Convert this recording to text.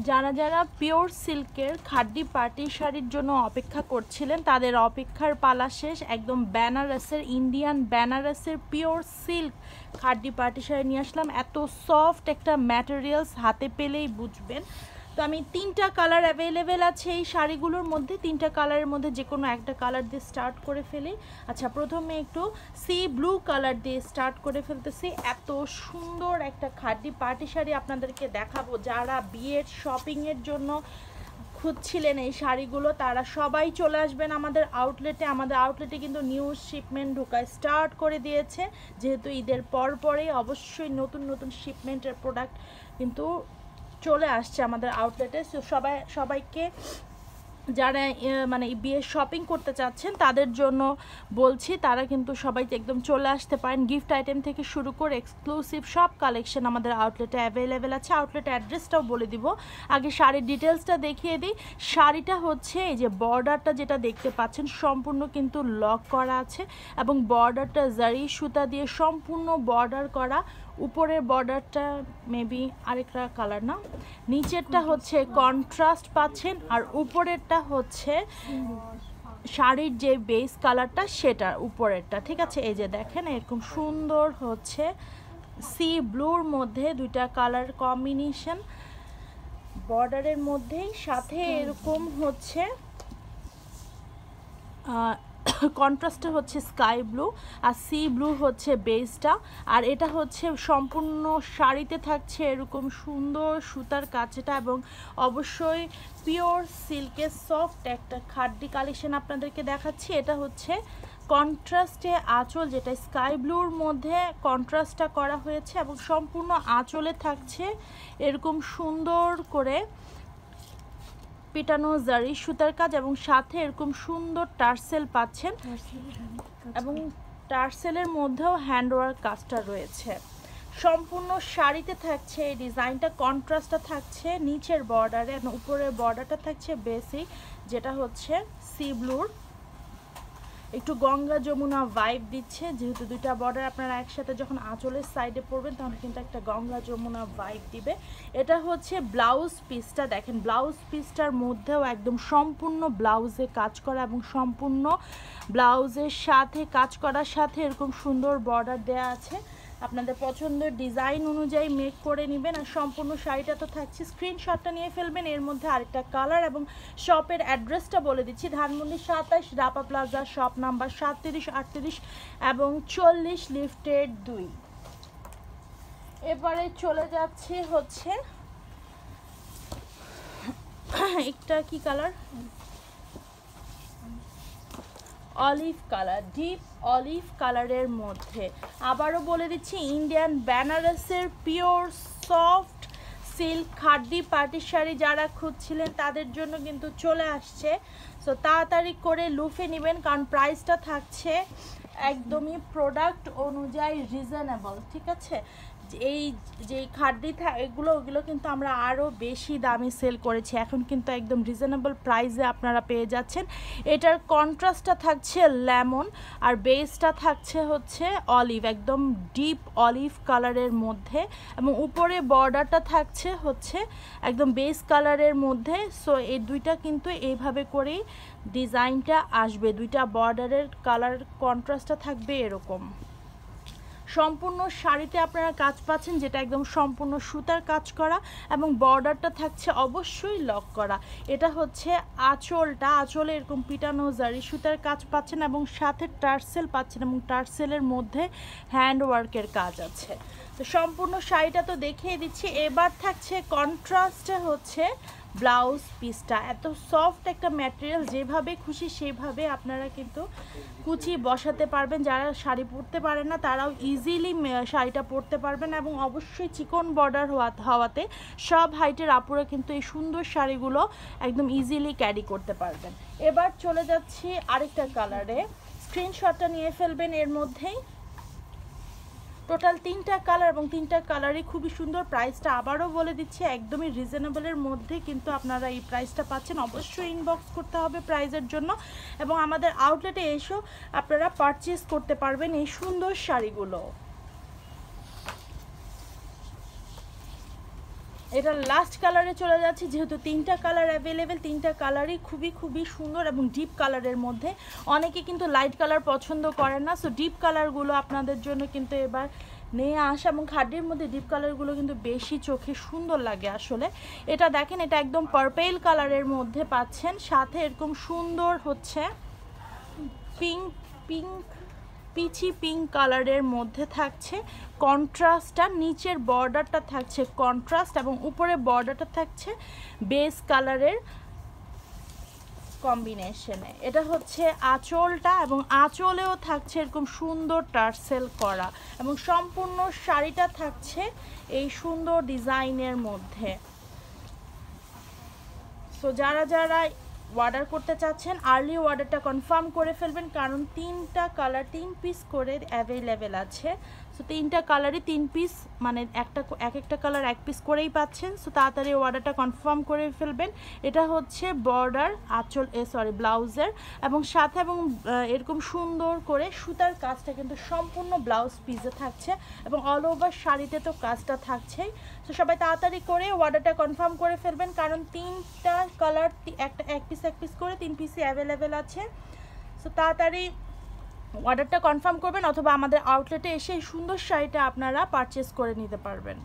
যারা যারা পিওর সিল্কের খাড্ডি পার্টি শাড়ির জন্য অপেক্ষা করছিলেন তাদের অপেক্ষার পালা শেষ। একদম বেনারসের, ইন্ডিয়ান বেনারসের পিওর সিল্ক খাড্ডি পার্টি শাড়ি নিয়ে আসলাম। এত সফট একটা ম্যাটেরিয়ালস, হাতে পেলেই বুঝবেন। তো আমি 3টা কালার অ্যাভেলেবেল আছে এই শাড়িগুলোর মধ্যে। 3টা কালারের মধ্যে যে কোনো একটা কালার দিয়ে স্টার্ট করে ফেলি। আচ্ছা, প্রথমে একটু সি ব্লু কালার দিয়ে স্টার্ট করে ফেলতেছি। এত সুন্দর একটা খাড্ডি পার্টি শাড়ি আপনাদেরকে দেখাবো। যারা বিয়ের শপিংয়ের জন্য খুঁজছিলেন এই শাড়িগুলো, তারা সবাই চলে আসবেন আমাদের আউটলেটে। আমাদের আউটলেটে কিন্তু নিউ শিপমেন্ট ঢোকায় স্টার্ট করে দিয়েছে, যেহেতু ঈদের পরেই অবশ্যই নতুন নতুন শিপমেন্টের প্রোডাক্ট কিন্তু চলে আসছে আমাদের আউটলেটে। সো সবাইকে যারা মানে বিয়ের শপিং করতে চাচ্ছেন তাদের জন্য বলছি, তারা কিন্তু সবাই একদম চলে আসতে পারেন। গিফট আইটেম থেকে শুরু করে এক্সক্লুসিভ সব কালেকশন আমাদের আউটলেটে অ্যাভেলেবেল আছে। আউটলেট অ্যাড্রেসটাও বলে দিব। আগে শাড়ির ডিটেলসটা দেখিয়ে দিই। শাড়িটা হচ্ছে এই যে বর্ডারটা যেটা দেখতে পাচ্ছেন সম্পূর্ণ কিন্তু লক করা আছে এবং বর্ডারটা জারি সুতা দিয়ে সম্পূর্ণ বর্ডার করা। উপরের বর্ডারটা মেবি আরেকটা কালার না, নিচেরটা হচ্ছে কন্ট্রাস্ট পাচ্ছেন আর উপরেরটা হচ্ছে শাড়ির যে বেস কালারটা সেটা উপরেরটা, ঠিক আছে। এই যে দেখেন এরকম সুন্দর হচ্ছে সি ব্লুর মধ্যে 2টা কালার কম্বিনেশন বর্ডারের মধ্যেই, সাথে এরকম হচ্ছে কন্ট্রাস্টে হচ্ছে স্কাই ব্লু আর সি ব্লু হচ্ছে বেসটা। আর এটা হচ্ছে সম্পূর্ণ শাড়িতে থাকছে এরকম সুন্দর সুতার কাছেটা এবং অবশ্যই পিওর সিল্কের সফট একটা খাড্ডি কালেকশন আপনাদেরকে দেখাচ্ছি। এটা হচ্ছে কন্ট্রাস্টে আঁচল, যেটা স্কাই ব্লুর মধ্যে কন্ট্রাস্টটা করা হয়েছে এবং সম্পূর্ণ আঁচলে থাকছে এরকম সুন্দর করে পিটানো জারি সুতার কাজ এবং সাথে এরকম সুন্দর টার্সেল পাচ্ছেন এবং টার্সেলের মধ্যেও হ্যান্ডওয়ার্ক কাজটা রয়েছে। সম্পূর্ণ শাড়িতে থাকছে এই ডিজাইনটা, কন্ট্রাস্টটা থাকছে নিচের বর্ডারে এবং উপরের বর্ডারটা থাকছে বেসিক, যেটা হচ্ছে সি ব্লুর একটু গঙ্গা যমুনা ভাইব দিচ্ছে। যেহেতু 2টা বর্ডার আপনারা একসাথে যখন আঁচলের সাইডে পরবেন তখন কিন্তু একটা গঙ্গা যমুনা ভাইব দিবে। এটা হচ্ছে ব্লাউজ পিসটা, দেখেন ব্লাউজ পিসটার মধ্যেও একদম সম্পূর্ণ ব্লাউজে কাজ করা এবং সম্পূর্ণ ব্লাউজের সাথে কাজ করার সাথে এরকম সুন্দর বর্ডার দেয়া আছে। আপনাদের পছন্দের ডিজাইন অনুযায়ী মেক করে নেবেন। আর সম্পূর্ণ শাড়িটা তো থাকছে, স্ক্রিনশটটা নিয়ে ফেলবেন। এর মধ্যে আরেকটা কালার এবং শপের অ্যাড্রেসটা বলে দিচ্ছি। Dhanmondi 27 Rapa plaza, shop number 37, 38 এবং 40, লিফটেড 2। এবারে চলে যাচ্ছে হচ্ছে একটা কি colour, olive colour, deep olive কালারের মধ্যে। আবারও বলে দিচ্ছি, ইন্ডিয়ান বেনারসের pure soft silk খাড্ডি party sari যারা খুঁজছিলেন তাদের জন্য কিন্তু চলে আসছে। সো তাড়াতাড়ি করে লুফে নেবেন, কারণ প্রাইসটা থাকছে একদমই প্রোডাক্ট অনুযায়ী রিজনেবল, ঠিক আছে। এই যে খাড্ডি ওগুলো কিন্তু আমরা আরও বেশি দামে সেল করেছি, এখন কিন্তু একদম রিজনেবল প্রাইসে আপনারা পেয়ে যাচ্ছেন। এটার কন্ট্রাস্টটা থাকছে লেমন আর বেসটা থাকছে হচ্ছে অলিভ, একদম ডিপ অলিভ কালারের মধ্যে এবং উপরে বর্ডারটা থাকছে হচ্ছে একদম বেস কালারের মধ্যে। সো এই 2টা কিন্তু এইভাবে করেই ডিজাইনটা আসবে, 2টা বর্ডারের কালার কন্ট্রাস্টটা থাকবে এরকম। সম্পূর্ণ শাড়িতে আপনারা কাজ পাচ্ছেন যেটা একদম সম্পূর্ণ সুতার কাজ করা এবং বর্ডারটা থাকছে অবশ্যই লক করা। এটা হচ্ছে আঁচলটা, আঁচলে এরকম পিটানো জারি সুতার কাজ পাচ্ছেন এবং সাথে টার্সেল পাচ্ছেন এবং টার্সেলের মধ্যে হ্যান্ডওয়ার্কের কাজ আছে। তো সম্পূর্ণ শাড়িটা তো দেখিয়ে দিচ্ছি। এবার থাকছে কন্ট্রাস্টে হচ্ছে ব্লাউজ পিসটা। এত সফট একটা ম্যাটেরিয়াল, যেভাবে খুশি সেভাবে আপনারা কিন্তু কুচি বসাতে পারবেন। যারা শাড়ি পরতে পারেন না তারাও ইজিলি শাড়িটা পরতে পারবেন এবং অবশ্যই চিকন বর্ডার হওয়াতে সব হাইটের আপুরা কিন্তু এই সুন্দর শাড়িগুলো একদম ইজিলি ক্যারি করতে পারবেন। এবার চলে যাচ্ছি আরেকটা কালারে, স্ক্রিনশটটা নিয়ে ফেলবেন। এর মধ্যেই টোটাল 3টা কালার এবং 3টা কালারই খুবই সুন্দর। প্রাইসটা আবারও বলে দিচ্ছি একদমই রিজনেবলের মধ্যে কিন্তু আপনারা এই প্রাইসটা পাচ্ছেন। অবশ্যই ইনবক্স করতে হবে প্রাইসের জন্য এবং আমাদের আউটলেটে এসেও আপনারা পারচেজ করতে পারবেন এই সুন্দর শাড়িগুলো। এটা লাস্ট কালারে চলে যাচ্ছে, যেহেতু 3টা কালার অ্যাভেলেবেল, 3টা কালারই খুবই সুন্দর এবং ডিপ কালারের মধ্যে। অনেকে কিন্তু লাইট কালার পছন্দ করেন না, সো ডিপ কালারগুলো আপনাদের জন্য কিন্তু এবার নিয়ে আসা, এবং খাদ্যের মধ্যে ডিপ কালারগুলো কিন্তু বেশি চোখে সুন্দর লাগে আসলে। এটা দেখেন, এটা একদম পার্পেল কালারের মধ্যে পাচ্ছেন, সাথে এরকম সুন্দর হচ্ছে পিচি পিঙ্ক কালারের মধ্যে থাকছে কন্ট্রাস্টটা, নিচের বর্ডারটা থাকছে কন্ট্রাস্ট এবং উপরে বর্ডারটা থাকছে বেস কালারের কম্বিনেশনে। এটা হচ্ছে আঁচলটা, এবং আঁচলেও থাকছে এরকম সুন্দর টার্সেল করা, এবং সম্পূর্ণ শাড়িটা থাকছে এই সুন্দর ডিজাইনের মধ্যে। সো যারা অর্ডার করতে চাচ্ছেন আর্লি অর্ডারটা কনফার্ম করে ফেলবেন, কারণ 3টা কালার 3 পিস করে অ্যাভেলেবেল আছে। সো 3টা কালারই 3 পিস, মানে একটা কালার 1 পিস করেই পাচ্ছেন। সো তাড়াতাড়ি অর্ডারটা কনফার্ম করে ফেলবেন। এটা হচ্ছে বর্ডার ব্লাউজের, এবং সাথে এবং এরকম সুন্দর করে সুতার কাজটা কিন্তু সম্পূর্ণ ব্লাউজ পিসে থাকছে, এবং অল ওভার শাড়িতে তো কাজটা থাকছেই। তো সবাই তাড়াতাড়ি করে অর্ডারটা কনফার্ম করে ফেলবেন, কারণ 3টা কালার এক পিস করে 3 পিসই অ্যাভেলেবেল আছে। সো তাড়াতাড়ি অর্ডারটা কনফার্ম করবেন, অথবা আমাদের আউটলেটে এসে এই সুন্দর শাড়িটা আপনারা পারচেস করে নিতে পারবেন।